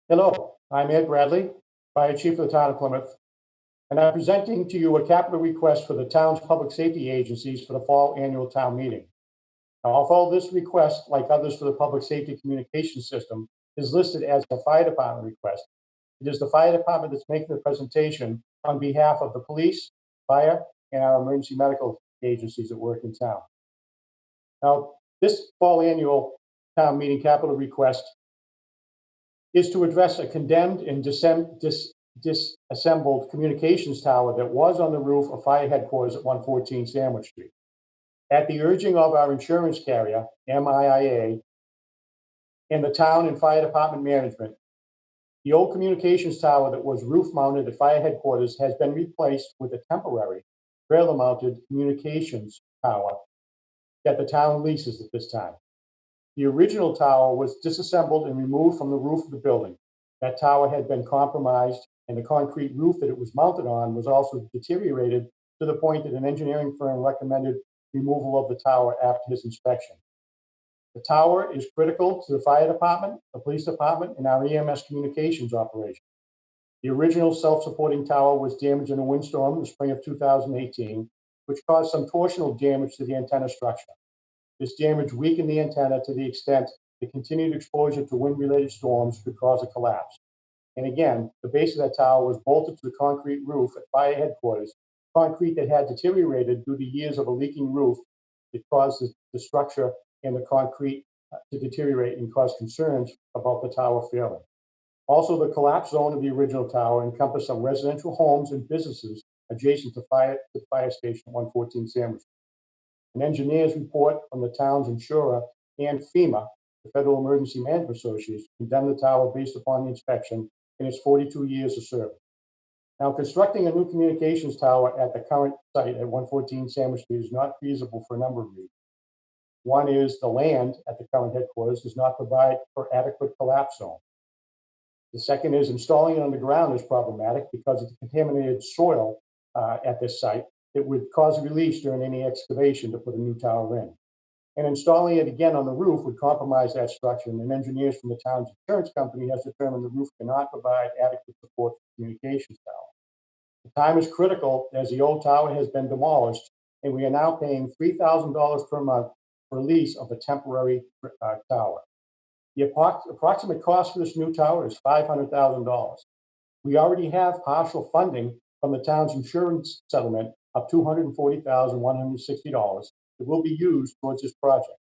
Hello, I'm Ed Bradley, Fire Chief of the Town of Plymouth, and I'm presenting to you a capital request for the town's public safety agencies for the fall annual town meeting. Now, although this request, like others for the public safety communication system, is listed as a fire department request, it is the fire department that's making the presentation on behalf of the police, fire, and our emergency medical agencies that work in town. Now, this fall annual town meeting capital request is to address a condemned and disassembled communications tower that was on the roof of fire headquarters at 114 Sandwich Street. At the urging of our insurance carrier, MIA, and the town and fire department management, the old communications tower that was roof mounted at fire headquarters has been replaced with a temporary trailer mounted communications tower that the town leases at this time. The original tower was disassembled and removed from the roof of the building. That tower had been compromised, and the concrete roof that it was mounted on was also deteriorated to the point that an engineering firm recommended removal of the tower after his inspection. The tower is critical to the fire department, the police department, and our EMS communications operation. The original self-supporting tower was damaged in a windstorm in the spring of 2018, which caused some torsional damage to the antenna structure. This damage weakened the antenna to the extent that continued exposure to wind-related storms could cause a collapse. And again, the base of that tower was bolted to the concrete roof at fire headquarters, concrete that had deteriorated due to years of a leaking roof that caused the structure and the concrete to deteriorate and cause concerns about the tower failing. Also, the collapse zone of the original tower encompassed some residential homes and businesses adjacent to the fire station at 114 Sandwich. An engineer's report from the town's insurer and FEMA, the Federal Emergency Management Association, condemned the tower based upon the inspection and its 42 years of service. Now, constructing a new communications tower at the current site at 114 Sandwich Street is not feasible for a number of reasons. One is the land at the current headquarters does not provide for adequate collapse zone. The second is installing it underground is problematic because of the contaminated soil at this site. It would cause a release during any excavation to put a new tower in. And installing it again on the roof would compromise that structure, and engineers from the town's insurance company has determined the roof cannot provide adequate support for the communications tower. The time is critical as the old tower has been demolished, and we are now paying $3,000 per month for lease of a temporary tower. The approximate cost for this new tower is $500,000. We already have partial funding from the town's insurance settlement of $240,160 that will be used towards this project.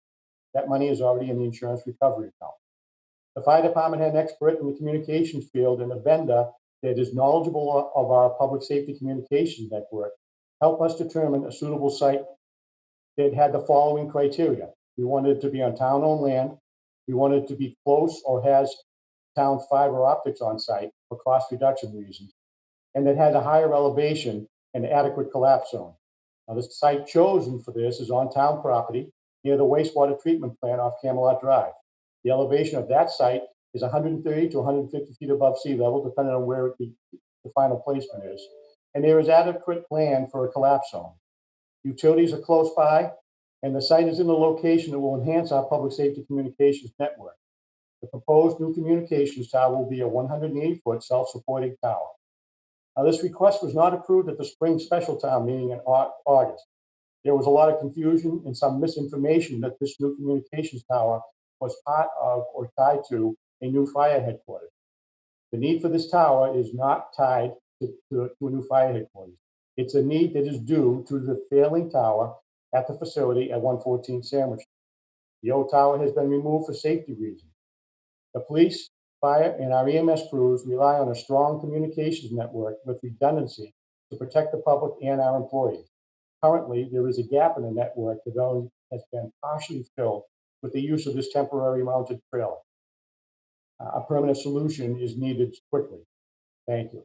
That money is already in the insurance recovery account. The fire department had an expert in the communications field and a vendor that is knowledgeable of our public safety communications network help us determine a suitable site that had the following criteria. We wanted it to be on town-owned land. We wanted it to be close or has town fiber optics on site for cost reduction reasons, and that had a higher elevation and adequate collapse zone. Now, the site chosen for this is on town property near the wastewater treatment plant off Camelot Drive. The elevation of that site is 130 to 150 feet above sea level, depending on where the final placement is. And there is adequate land for a collapse zone. Utilities are close by, and the site is in a location that will enhance our public safety communications network. The proposed new communications tower will be a 180-foot self-supporting tower. Now, this request was not approved at the spring special town meeting in August. There was a lot of confusion and some misinformation that this new communications tower was part of or tied to a new fire headquarters. The need for this tower is not tied to a new fire headquarters. It's a need that is due to the failing tower at the facility at 114 Sandwich. The old tower has been removed for safety reasons. The police, fire, and our EMS crews rely on a strong communications network with redundancy to protect the public and our employees. Currently, there is a gap in the network that only has been partially filled with the use of this temporary mounted trailer. A permanent solution is needed quickly. Thank you.